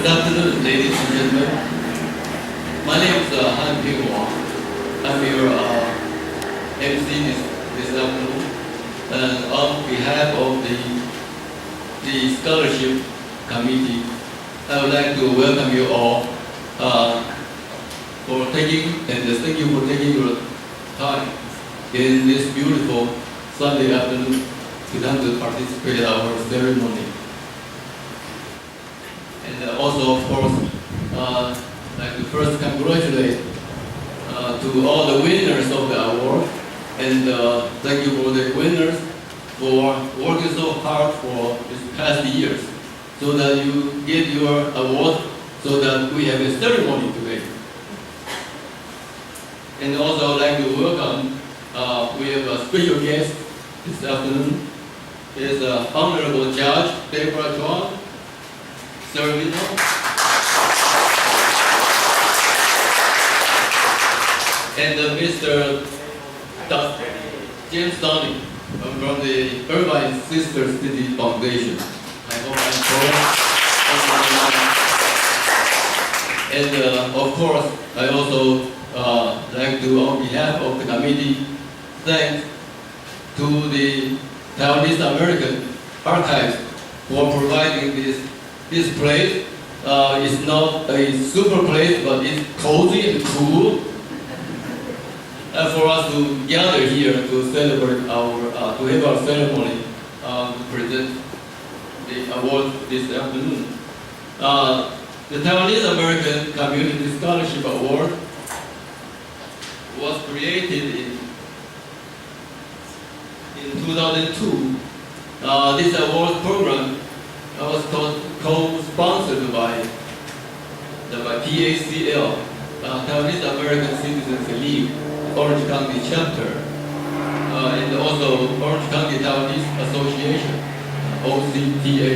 Good afternoon, ladies and gentlemen. My name is Hannping Wang. I'm your MC this afternoon. And on behalf of the scholarship committee, I would like to welcome you all for taking, and thank you for taking your time in this beautiful Sunday afternoon to come to participate in our ceremony. And also, of course, I'd like to first congratulate to all the winners of the award, and thank you for the winners for working so hard for these past years, so that you get your award, so that we have a ceremony today. And also, I'd like to welcome, we have a special guest this afternoon. Is Honorable Judge Deborah Chuang, Servino. And Mr. James Donning from the Irvine Sister City Foundation. I hope I'm correct. And of course, I also like to, on behalf of the committee, thank to the Taiwanese American Archives for providing this place. It's not a super place, but it's cozy and cool for us to gather here to celebrate our, to have our ceremony to present the award this afternoon. The Taiwanese American Community Scholarship Award was created in 2002. This award program was co-sponsored by PACL, Taiwanese American Citizens League, Orange County chapter, and also Orange County Taiwanese Association, OCTA.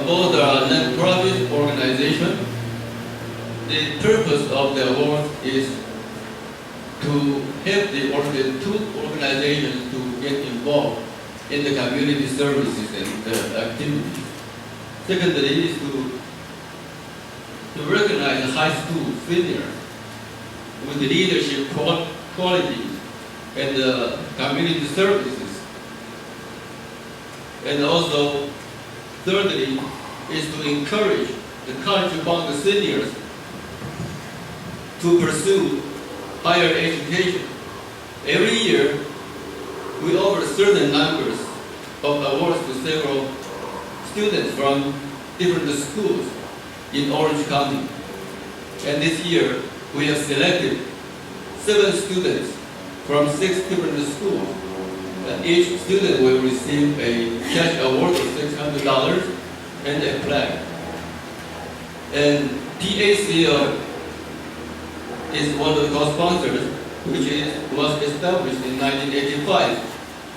Both are non-profit organizations. The purpose of the award is to help the two organizations to get involved in the community services and activities. Secondly, is to recognize high school seniors with leadership qualities and community services. And also, thirdly, is to encourage the culture among the seniors to pursue higher education. Every year, we offer certain numbers of awards to several students from different schools in Orange County. And this year, we have selected 7 students from 6 different schools. And each student will receive a cash award of $600 and a plaque. And PACL is one of the co-sponsors, which was established in 1985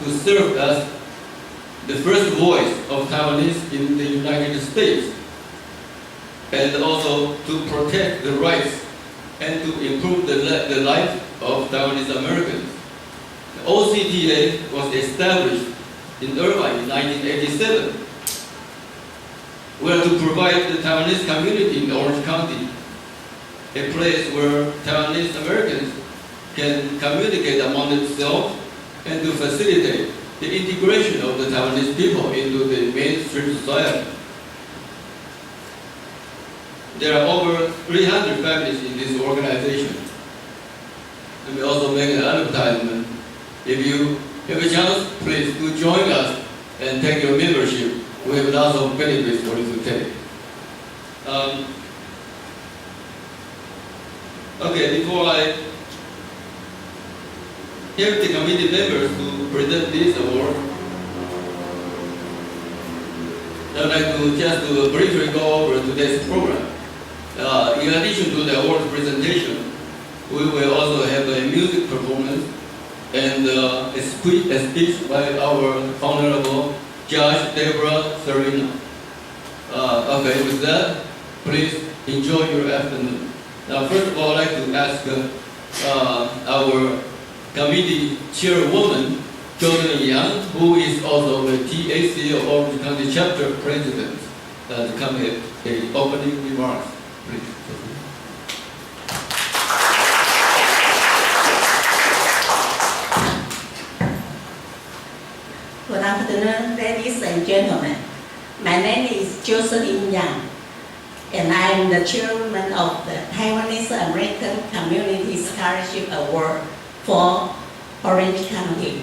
to serve as the first voice of Taiwanese in the United States, and also to protect the rights and to improve the life of Taiwanese Americans. The OCTA was established in Irvine in 1987, where to provide the Taiwanese community in Orange County a place where Taiwanese Americans can communicate among themselves and to facilitate the integration of the Taiwanese people into the mainstream society. There are over 300 families in this organization. Let me also make an advertisement. If you have a chance, please do join us and take your membership. We have lots of benefits for you to take. Okay, before I have the committee members to present this award, I'd like to just briefly go over today's program. In addition to the award presentation, we will also have a music performance and a speech by our Honorable Judge Deborah Servino. Okay, with that, please enjoy your afternoon. Now, first of all, I'd like to ask our committee chairwoman, Josephine, who is also the TACO Orange County chapter president, to come with the opening remarks, please. Good afternoon, ladies and gentlemen. My name is Josephine, and I am the chairman of the Taiwanese American Community Scholarship Award for Orange County.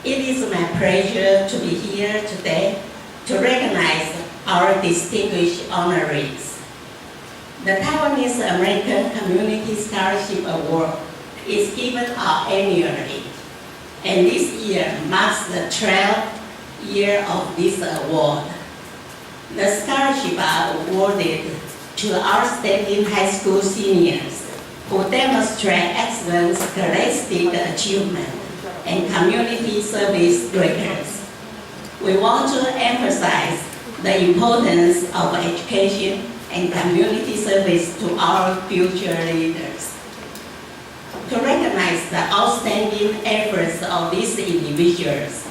It is my pleasure to be here today to recognize our distinguished honorees. The Taiwanese American Community Scholarship Award is given out annually, and this year marks the 12th year of this award. The scholarships are awarded to outstanding high school seniors who demonstrate excellent scholastic achievement and community service records. We want to emphasize the importance of education and community service to our future leaders. To recognize the outstanding efforts of these individuals,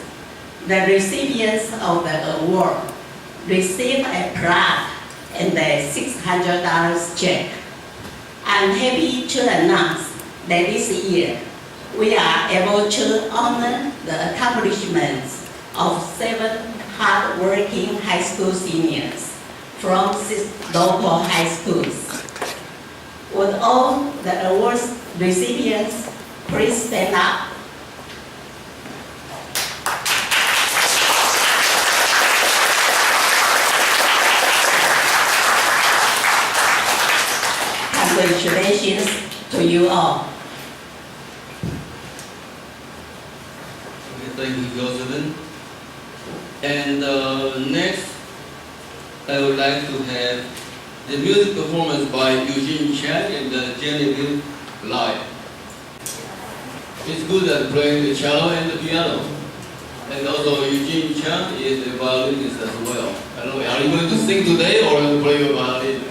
the recipients of the award receive a plaque and a $600 check. I'm happy to announce that this year we are able to honor the accomplishments of 7 hard-working high school seniors from 6 local high schools. Would all the awards recipients please stand up? Congratulations to you all. Okay, thank you, Josephine. And next, I would like to have the music performance by Chen and Jenny live. It's good at playing the cello and the piano. And also Chen is a violinist as well. I don't know, are you going to sing today or going to play your violin?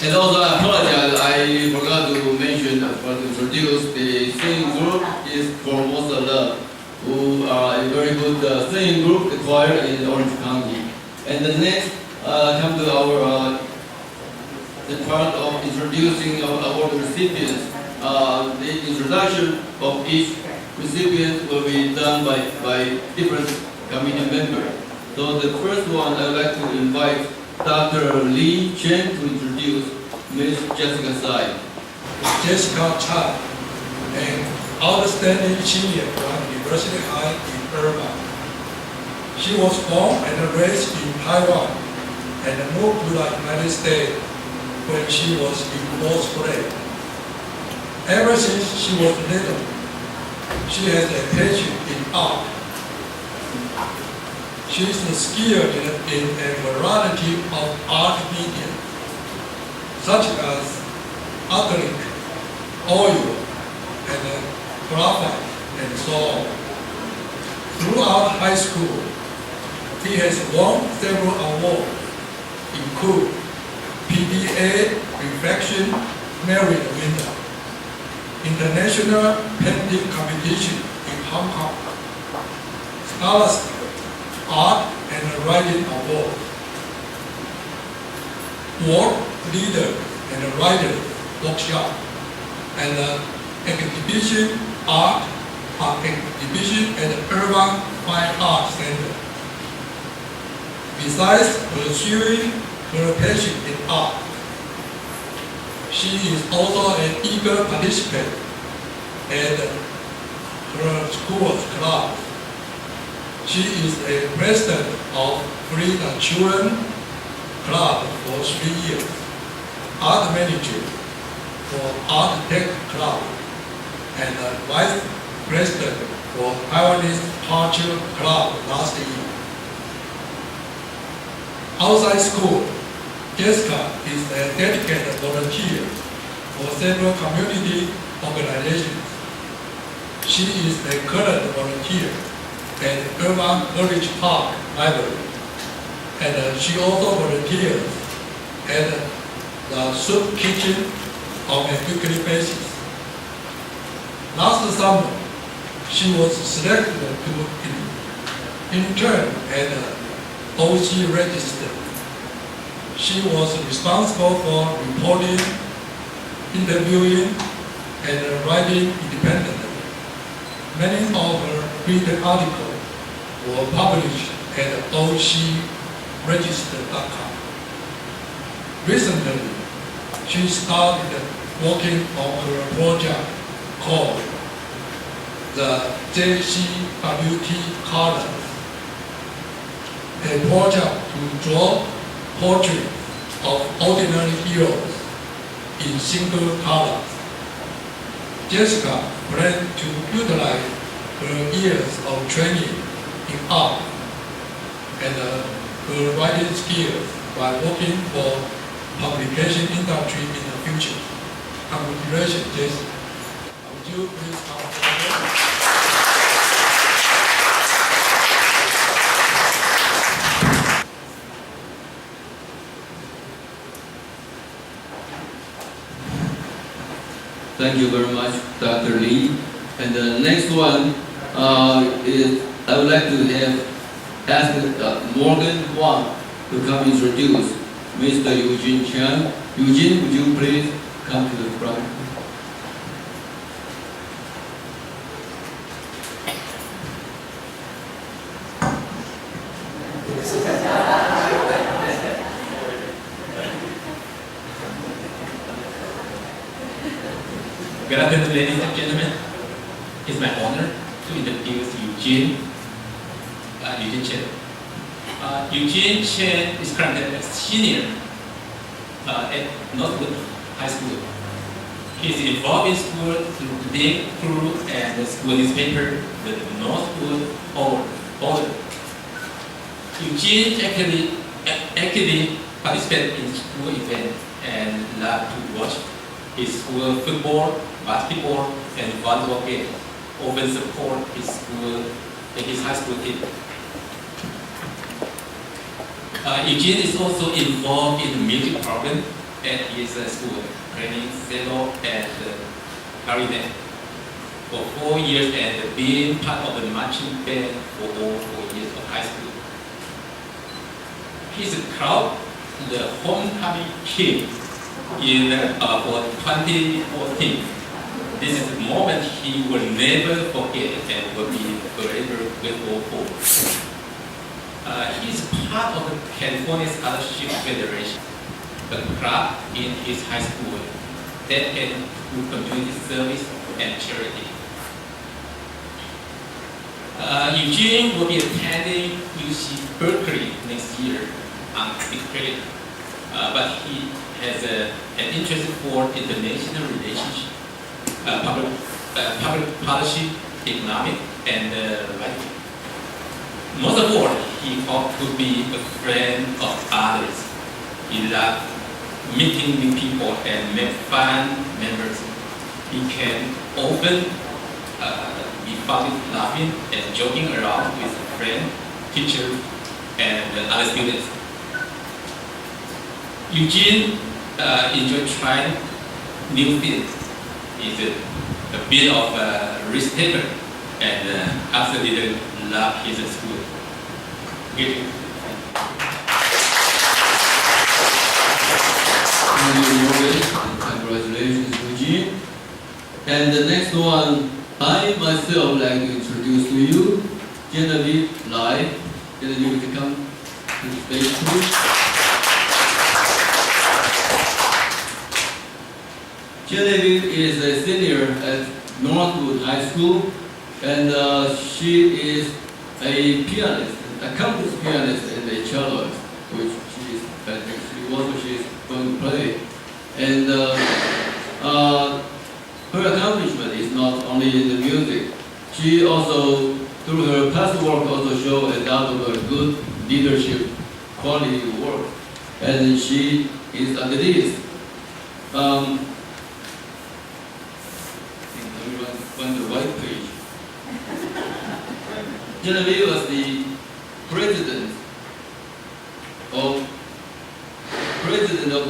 And also I apologize, I forgot to mention, to introduce the singing group is Formosa Love, who are a very good singing group, the choir in Orange County. And the next come to our the part of introducing our award recipients. The introduction of each recipient will be done by different committee members. So the first one, I would like to invite Dr. Chen to introduce Ms. Jessica Tsai. Jessica Chen, an outstanding senior from University High in Irvine. She was born and raised in Taiwan and moved to the United States when she was in 4th grade. Ever since she was little, she has a passion in art. She is skilled in a variety of art media, such as acrylic, oil, and graphite, and so on. Throughout high school, he has won several awards, including PBA Reflection Merit Winner, International Painting Competition in Hong Kong, Scholastic Art and Writing Award, World Leader and Writer Workshop, and Exhibition Art Exhibition at the Irvine Fine Arts Center. Besides pursuing her passion in art, she is also an eager participant at her school's club. She is a president of Free the Children Club for 3 years, art manager for Art Tech Club, and vice president for Taiwanese Culture Club last year. Outside school, Jessica is a dedicated volunteer for several community organizations. She is a current volunteer at Irvine Village Park Library, and she also volunteers at the soup kitchen on a weekly basis. Last summer, she was selected to intern at OC Register. She was responsible for reporting, interviewing, and writing independently. Many of her printed articles were published at ocregister.com. Recently, she started working on her project called the JCWT Colors, a project to draw portraits of ordinary heroes in single colors. Jessica plans to utilize her years of training in art and her writing skills by working for publication industry in the future. Congratulations, Jessica. Would you please come forward? Thank you very much, Dr. Lee. And the next one is I would like to ask Morgan Wang to come introduce Mr. Eugene Chen. Eugene, would you please come to the front? Good afternoon, ladies and gentlemen. It's my honor to introduce Eugene Chen. Eugene Chen is currently a senior at Northwood High School. He is involved in school through the crew and the school newspaper, the Northwood Order. Eugene actively participates in school events and loves to watch his school football, basketball, and volleyball games. Often support his school and his high school team. Eugene is also involved in the music program at his school, playing cello and clarinet for 4 years and being part of the marching band for all 4 years of high school. He is proud the homecoming king for 2014. This is a moment he will never forget and will be forever grateful for. He is part of the California Scholarship Federation, a club in his high school dedicated to community service and charity. Eugene will be attending UC Berkeley next year on 6th grade, but he has an interest for international relationship, public policy, economic, and life. Most of all, he hoped to be a friend of others. He loved meeting new people and make fun memories. He can often be found laughing and joking around with friends, teachers, and other students. Eugene enjoyed trying new things. He's a bit of a risk taker and absolutely love his school. Thank you. Congratulations, Eugene. And the next one, I myself would like to introduce to you Genevieve Lai. Genevieve, you come to the stage, please. Genevieve is a senior at Northwood High School, and she is a pianist, accomplished pianist and a cello, which she is going to play. And her accomplishment is not only in the music. She also, through her past work, also shows a lot of good leadership quality work. And she is a list. On the white page. Genevieve was the president of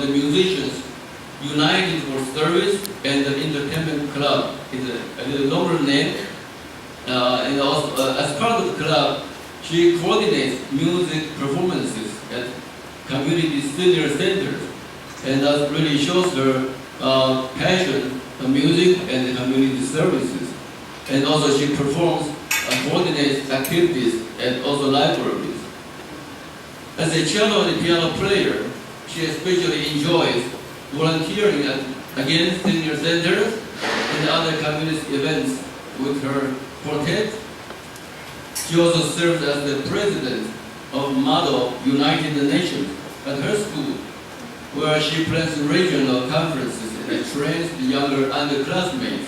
the Musicians United for Service and the Entertainment Club. It's a little longer name. And also, as part of the club, she coordinates music performances at community senior centers, and that really shows her passion for music and community services. And also, she performs coordinates activities at also libraries. As a cello and piano player, she especially enjoys volunteering against senior centers and other community events with her quartet. She also serves as the president of Model United Nations at her school, where she plans regional conferences and trains the younger underclassmates.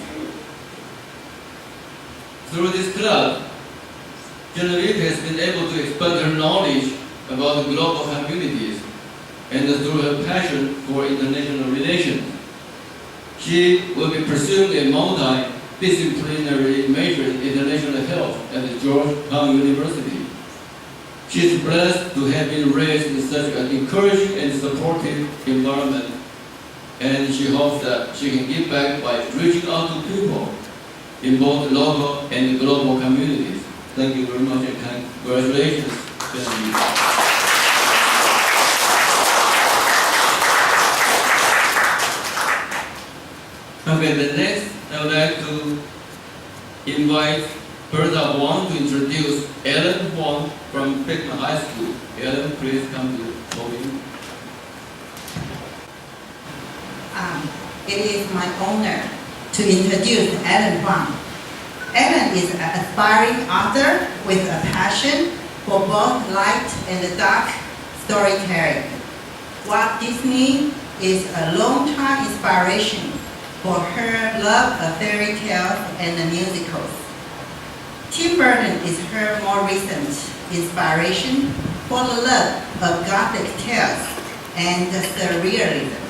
Through this club, Genevieve has been able to expand her knowledge about the global communities and through her passion for international relations. She will be pursuing a multidisciplinary major in international health at the Georgetown University. She is blessed to have been raised in such an encouraging and supportive environment, and she hopes that she can give back by reaching out to people in both local and global communities. Thank you very much and congratulations, Genevieve. Okay, the next I would like to invite Bertha Wang to introduce Ellen Wang from Beckman High School. Ellen, please come to the podium. It is my honor to introduce Ellen Wang. Ellen is an aspiring author with a passion for both light and dark storytelling. Walt Disney is a long-time inspiration for her love of fairy tales and musicals. Tim Burton is her more recent inspiration for the love of Gothic tales and surrealism.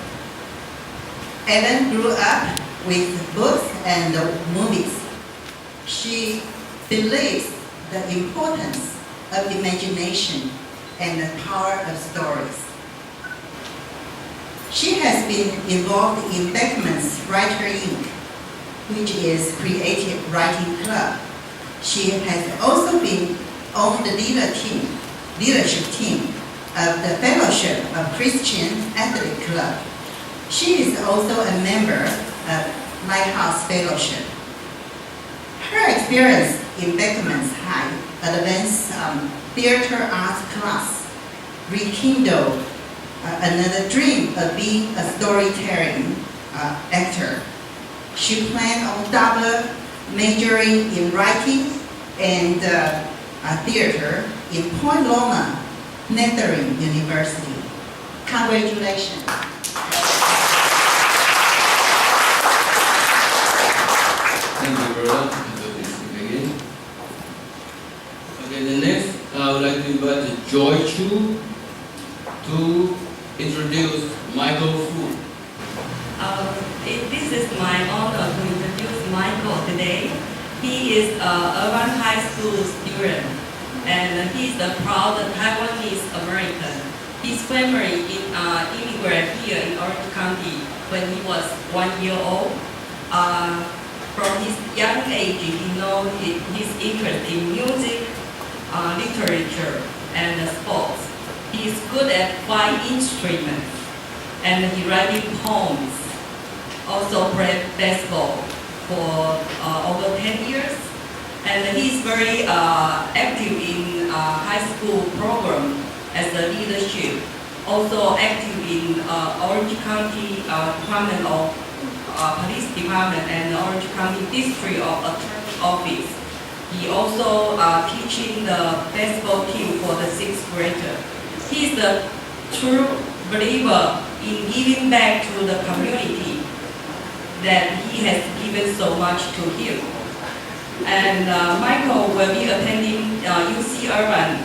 Ellen grew up with books and movies. She believes the importance of imagination and the power of stories. She has been involved in Beckman's Writer Inc., which is creative writing club. She has also been on the leadership team of the Fellowship of Christian Athletic Club. She is also a member of Lighthouse Fellowship. Her experience in Beckman's High Advanced Theater Arts class rekindled another dream of being a storytelling actor. She planned on double majoring in writing and theater in Point Loma, Netherlands University. Congratulations. Thank you, Deborah. Again. Okay, the next, I would like to invite Joy Chu to introduce Michael Fu. This is my honor to introduce Michael today. He is an Irvine High School student, and he is a proud Taiwanese American. His family immigrated here in Orange County when he was 1 year old. From his young age, he knows his interest in music, literature, and sports. He is good at 5 instruments, and he writes poems. Also played baseball for over 10 years, and he is very active in high school program as a leadership. Also active in Orange County Department of Police Department and Orange County District of Attorney Office. He also teaching the baseball team for the 6th grader. He is a true believer in giving back to the community that he has given so much to him. And Michael will be attending UC Irvine,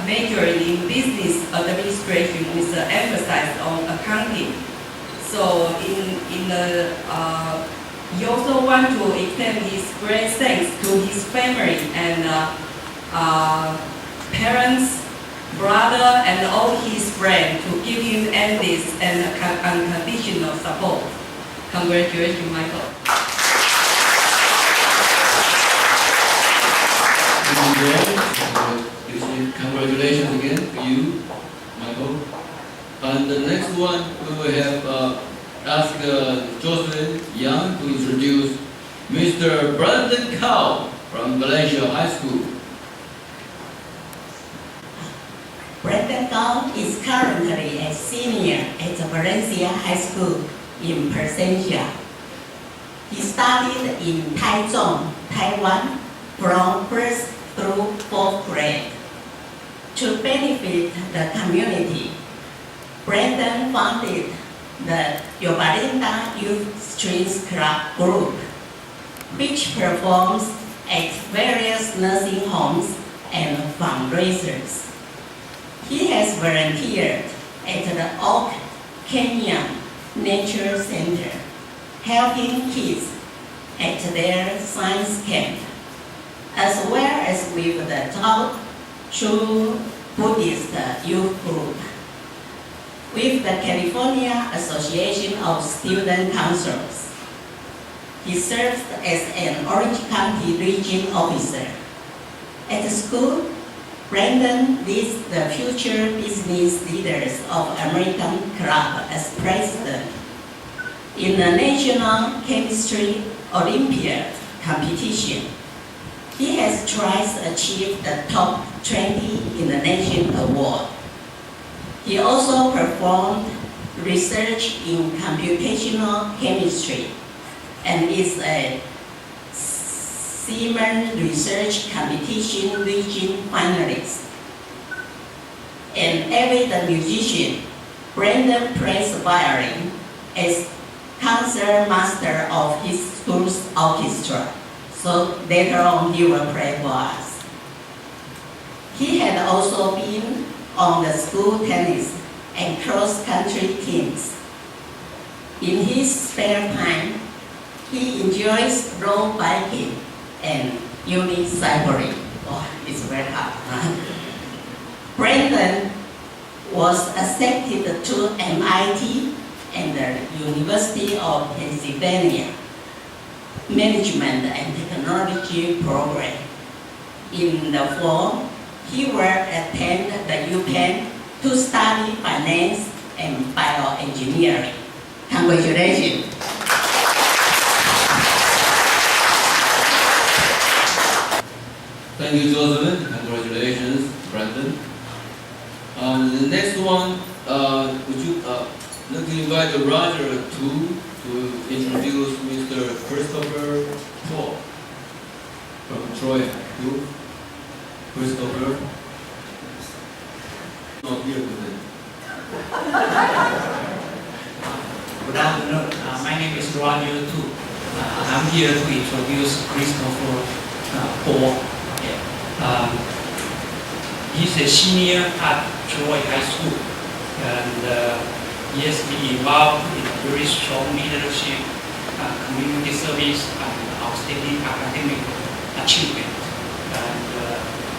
majoring in business administration with an emphasis on accounting. So he also want to extend his great thanks to his family and parents, brother, and all his friends to give him endless and unconditional support. Congratulations, Michael. Congratulations again to you, Michael. And the next one, we will have ask Josephine Yang to introduce Mr. Brandon Cao from Valencia High School. Brandon Gao is currently a senior at Valencia High School in Valencia. He studied in Taichung, Taiwan from 1st through 4th grade. To benefit the community, Brandon founded the Yobalinda Youth Strings Club group, which performs at various nursing homes and fundraisers. He has volunteered at the Oak Canyon Nature Center, helping kids at their science camp, as well as with the Tao Chu Buddhist youth group. With the California Association of Student Councils, he serves as an Orange County Region Officer. At the school, Brandon leads the future business leaders of American Club as president. In the National Chemistry Olympiad competition, he has twice achieved the top 20 in the nation award. He also performed research in computational chemistry and is a Siemens Research Competition Region finalist. An avid musician, Brandon plays violin as concert master of his school's orchestra. So later on he will play for us. He had also been on the school tennis and cross-country teams. In his spare time, he enjoys road biking and unicycling. Oh, it's very hard. Brandon was accepted to MIT and the University of Pennsylvania Management and Technology program. In the fall, he will attend the UPenn to study finance and bioengineering. Congratulations. Thank you, Josephine. Congratulations, Brandon. The next one, would you like to invite Roger to introduce Mr. Christopher Paul from Troy. You, Christopher. Not here today. Good afternoon. My name is Roger Tu. I'm here to introduce Christopher Paul. Okay. He's a senior at Troy High School, and he has been involved in very strong leadership, community service, and outstanding academic achievement. And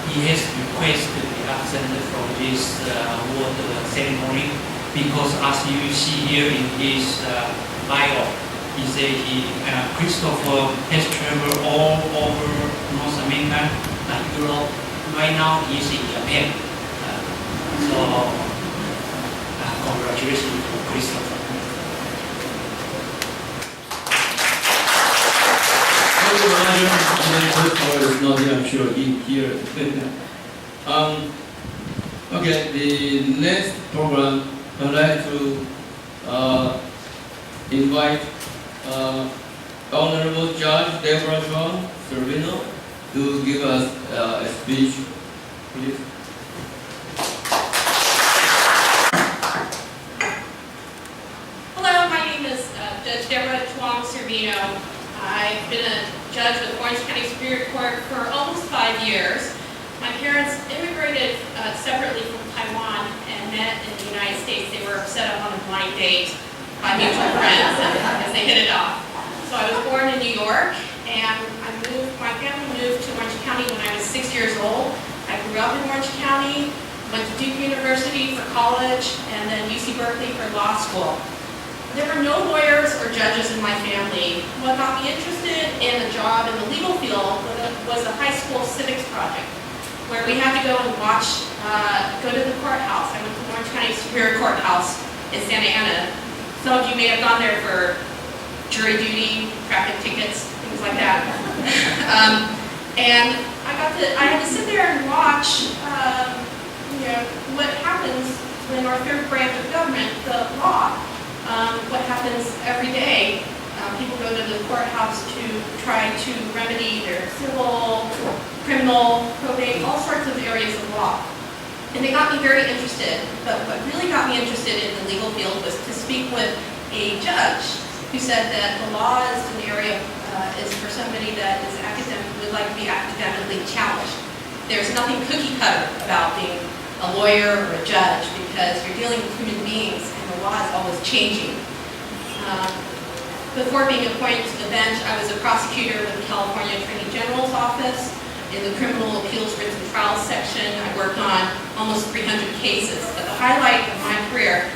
he has requested to be absent from this award ceremony because, as you see here in his bio, he said Christopher has traveled all over North America and Europe. Right now, he's in Japan. Congratulations to Christopher. Thank you, Roger. Christopher is not here, I'm sure he's here. Okay, the next program, I'd like to invite Honorable Judge Deborah Chuang, Servino, to give us a speech, please. Hello, my name is Judge Deborah Chuang Servino. I've been a judge with Orange County Superior Court for almost 5 years. My parents immigrated separately from Taiwan and met in the United States. They were set up on a blind date by mutual friends as they hit it off. So I was born in New York, and my family moved to Orange County when I was 6 years old. I grew up in Orange County, went to Duke University for college, and then UC Berkeley for law school. There were no lawyers or judges in my family. What got me interested in a job in the legal field was a high school civics project, where we had to go and go to the courthouse. I went to Orange County Superior Courthouse in Santa Ana. Some of you may have gone there for jury duty, traffic tickets, things like that. And I had to sit there and watch, what happens when our third branch of government, the law, what happens every day. People go to the courthouse to try to remedy their civil, criminal, probate, all sorts of areas of law. And they got me very interested, but what really got me interested in the legal field was to speak with a judge who said that the law is an area, is for somebody that is would like to be academically challenged. There's nothing cookie cutter about being a lawyer or a judge because you're dealing with human beings and the law is always changing. Before being appointed to the bench, I was a prosecutor with the California Attorney General's office. In the criminal appeals written trials section, I worked on almost 300 cases. But the highlight of my career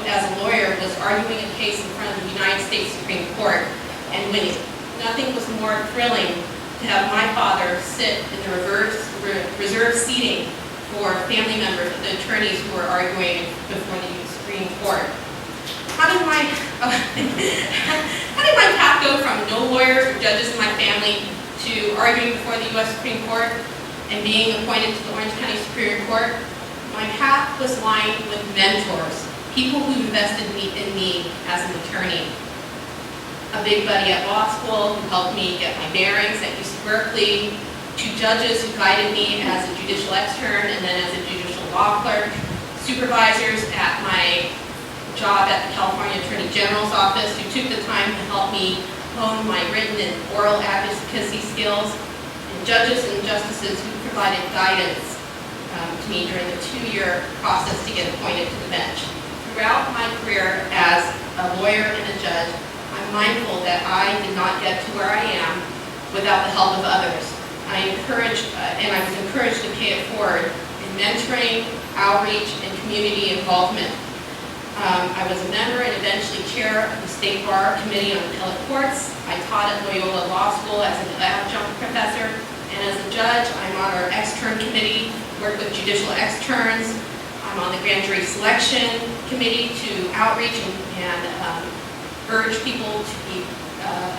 as a lawyer was arguing a case in front of the United States Supreme Court and winning. Nothing was more thrilling to have my father sit in the reserve seating for family members of the attorneys who were arguing before the Supreme Court. How did my path go from no lawyers or judges in my family to arguing before the U.S. Supreme Court and being appointed to the Orange County Superior Court? My path was lined with mentors, people who invested in me as an attorney. A big buddy at law school who helped me get my bearings at UC Berkeley, 2 judges who guided me as a judicial extern and then as a judicial law clerk, supervisors at my job at the California Attorney General's office who took the time to help me hone my written and oral advocacy skills, and judges and justices who provided guidance to me during the 2-year process to get appointed to the bench. Throughout my career as a lawyer and a judge, I'm mindful that I did not get to where I am without the help of others. I was encouraged to pay it forward in mentoring, outreach, and community involvement. I was a member and eventually chair of the State Bar Committee on Appellate Courts. I taught at Loyola Law School as an adjunct professor, and as a judge, I'm on our extern committee, work with judicial externs. I'm on the grand jury selection committee to outreach and urge people to be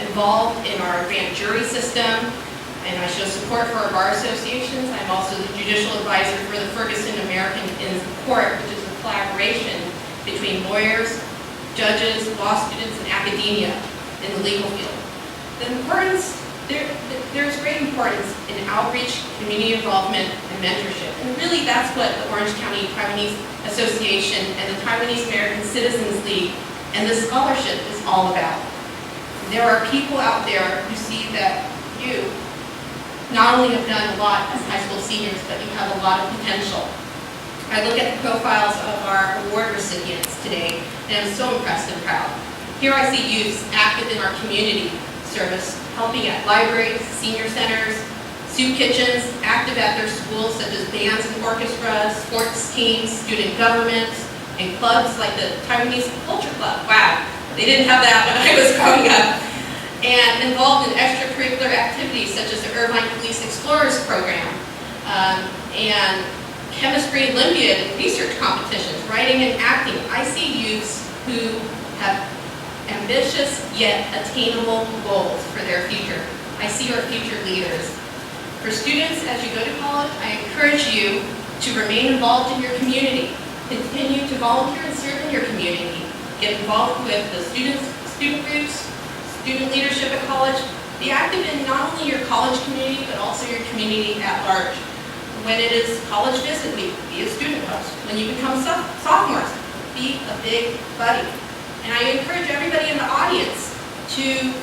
involved in our grand jury system, and I show support for our bar associations. I'm also the judicial advisor for the Ferguson American Inns of Court, which is a collaboration between lawyers, judges, law students, and academia in the legal field. The importance, there's great importance in outreach, community involvement, and mentorship. And really that's what the Orange County Taiwanese Association and the Taiwanese American Citizens League and the scholarship is all about. There are people out there who see that you not only have done a lot as high school seniors, but you have a lot of potential. I look at the profiles of our award recipients today, and I'm so impressed and proud. Here I see youths active in our community service, helping at libraries, senior centers, soup kitchens, active at their schools such as bands and orchestras, sports teams, student government, and clubs like the Taiwanese Culture Club. Wow, they didn't have that when I was growing up. And involved in extracurricular activities such as the Irvine Police Explorers Program, and chemistry Olympiad and research competitions, writing and acting. I see youths who have ambitious yet attainable goals for their future. I see our future leaders. For students, as you go to college, I encourage you to remain involved in your community. Continue to volunteer and serve in your community. Get involved with the student groups, student leadership at college. Be active in not only your college community, but also your community at large. When it is college visit week, be a student host. When you become sophomores, be a big buddy. And I encourage everybody in the audience to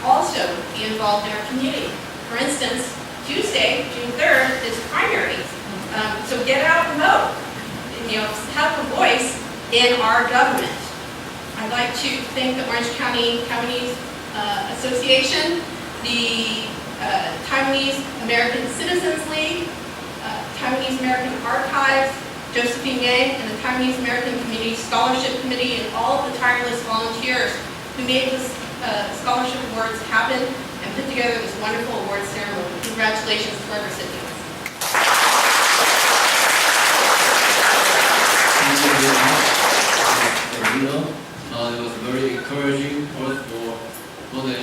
also be involved in our community. For instance, Tuesday, June 3rd, is primaries. So get out and vote. And, have a voice in our government. I'd like to thank the Orange County Taiwanese Association, the Taiwanese American Citizens League, Taiwanese American Archives, Josephine, and the Taiwanese American Community Scholarship Committee, and all of the tireless volunteers who made this scholarship awards happen and put together this wonderful award ceremony. Congratulations to our recipients. Thank you very much, Servino. It was very encouraging for the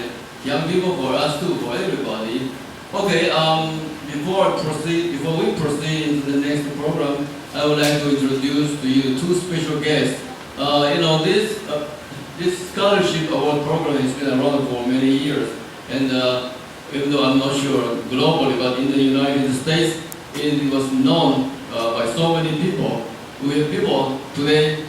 young people, for us too, for everybody. Okay, before we proceed into the next program, I would like to introduce to you two special guests. This scholarship award program has been around for many years, and even though I'm not sure globally, but in the United States, it was known by so many people. We have people today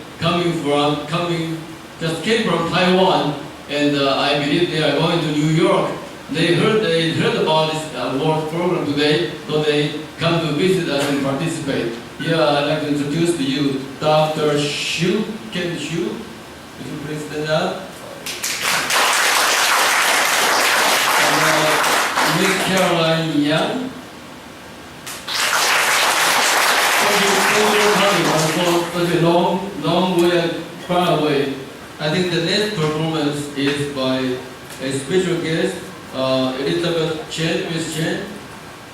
just came from Taiwan, and I believe they are going to New York. They heard about this award program today, so they come to visit us and participate. Here I'd like to introduce to you Dr. Xu, Ken Xu. Would you please stand up? And Miss Caroline Yang. Thank you for coming for such a long way far away. I think the next performance is by a special guest, Elizabeth Chen. Miss Chen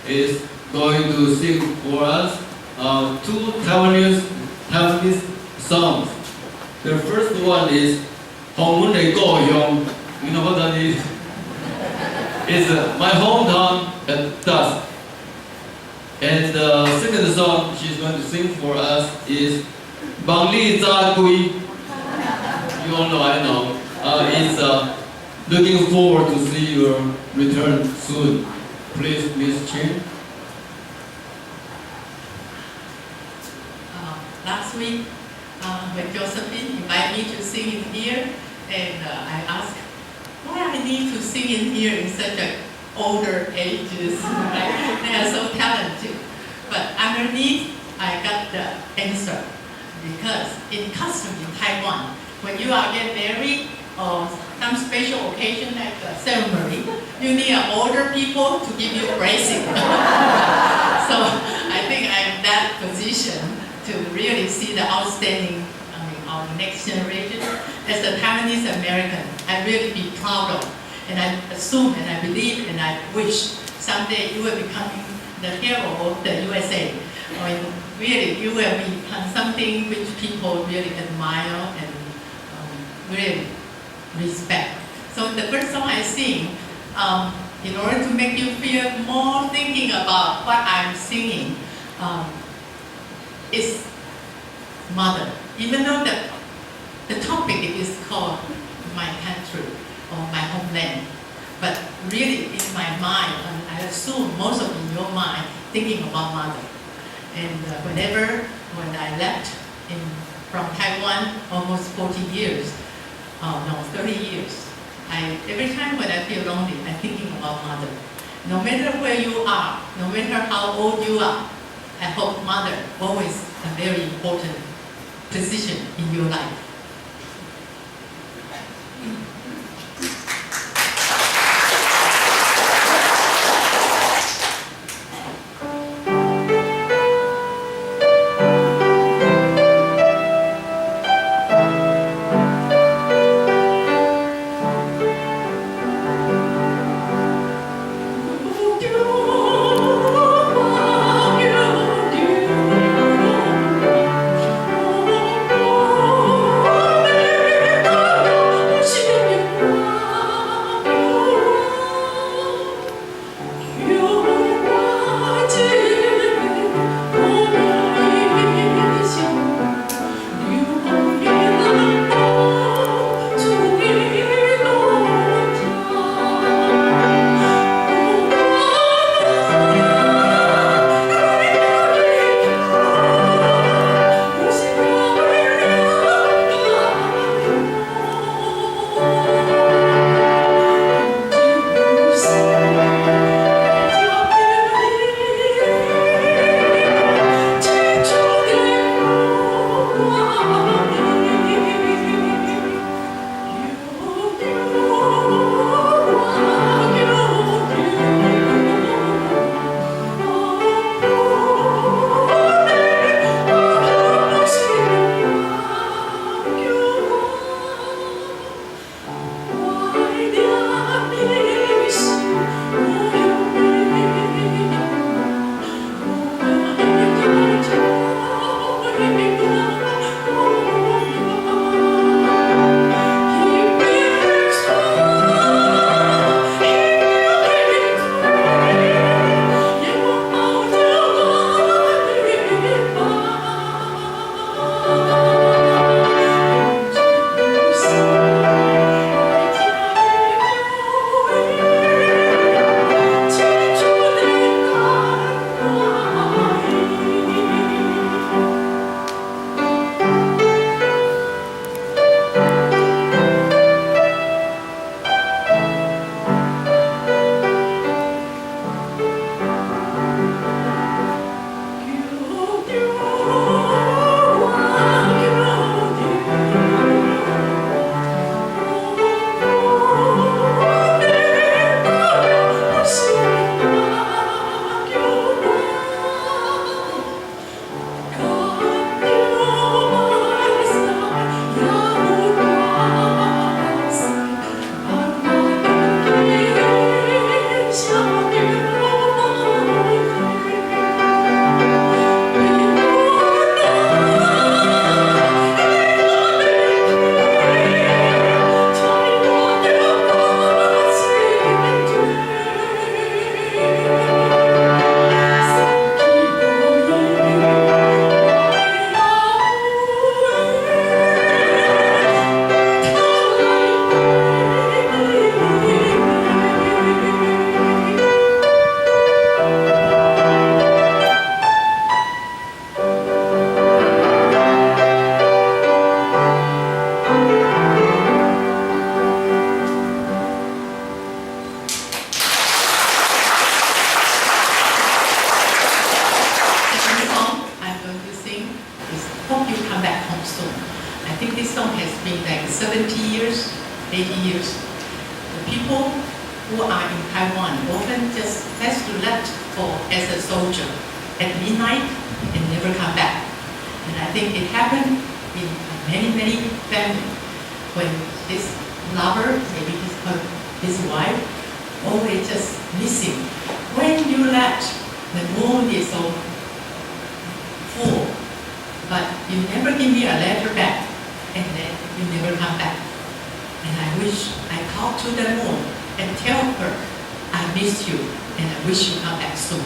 is going to sing for us two Taiwanese songs. The first one is Hong Mun Lei Go Yong. You know what that is? It's my hometown at dusk. And the second song she's going to sing for us is Bang Li Zha Gui. You all know, I know. It's looking forward to see your return soon. Please, Miss Chen. Last week, when Josephine invited me to sing in here, and I asked why I need to sing in here in such an older ages. Right? They are so talented. But underneath, I got the answer. Because in custom in Taiwan, when you are getting married or some special occasion like a ceremony, you need older people to give you blessing. So I think I'm in that position to really see the outstanding, our next generation. As a Taiwanese American, I really be proud of, and I assume and I believe and I wish someday you will become the hero of the USA. I mean, really, you will become something which people really admire and really respect. So the first song I sing, in order to make you feel more thinking about what I'm singing, is mother. Even though the topic is called my country or my homeland, but really in my mind, I assume most of in your mind, thinking about mother. And when I left from Taiwan, almost 40 years, 30 years, every time when I feel lonely, I'm thinking about mother. No matter where you are, no matter how old you are, I hope mother always a very important position in your life. And I wish I talk to the moon and tell her I miss you and I wish you come back soon.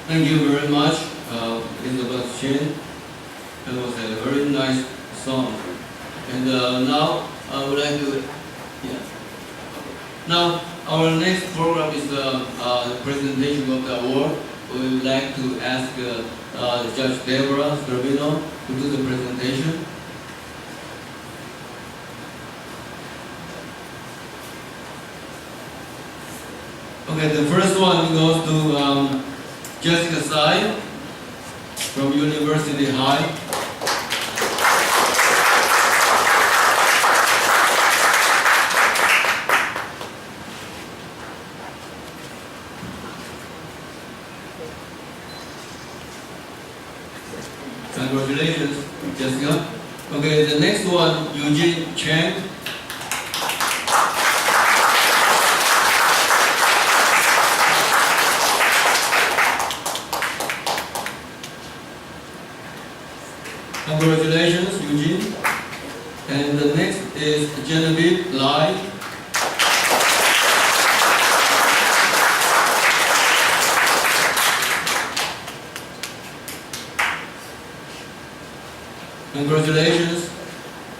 Thank you very much, Elizabeth Chen. That was a very nice song. And now I would like to, Now our next program is the presentation of the award. We would like to ask Judge Deborah Servino to do the presentation. Okay, the first one goes to Jessica Tsai from University High. Congratulations, Jessica. Okay, the next one, Eugene Chen. Congratulations, Eugene. And the next is Genevieve Lai. Congratulations.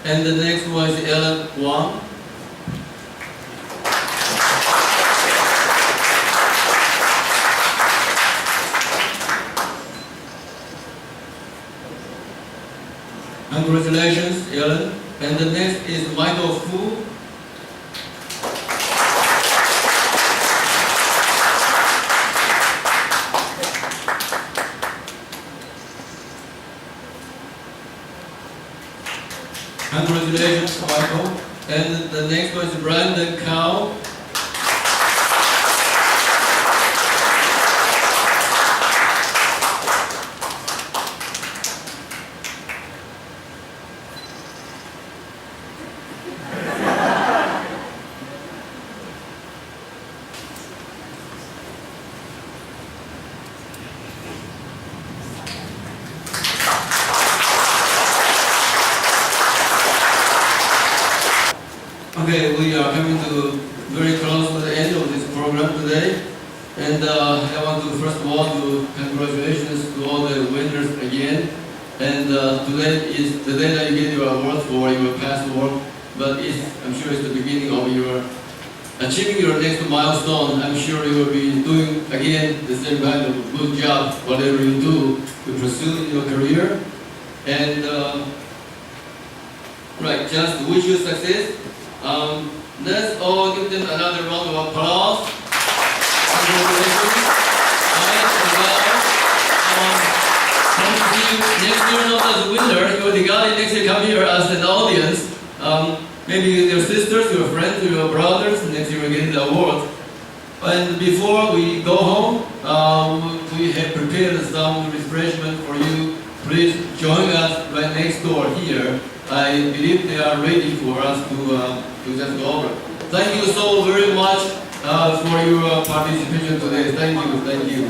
And the next one is Ellen Wang. Congratulations, Ellen. And the next is Michael Fu. Congratulations, Michael. And the next one is Brandon Cow. Okay, we are coming to very close to the end of this program today. And I want to first of all to congratulations to all the winners again. And today is the day that you get your award for your past work, but I'm sure it's the beginning of your achieving your next milestone. I'm sure you will be doing again the same kind of good job, whatever you do to pursue your career. And right, just wish you success. Let's all give them another round of applause. Congratulations. Next year not as a winner, you will the guy next year come here as an audience. Maybe your sisters, your friends, your brothers, next year will get the award. And before we go home, we have prepared some refreshment for you. Please join us right next door here. I believe they are ready for us to just go over. Thank you so very much for your participation today. Thank you.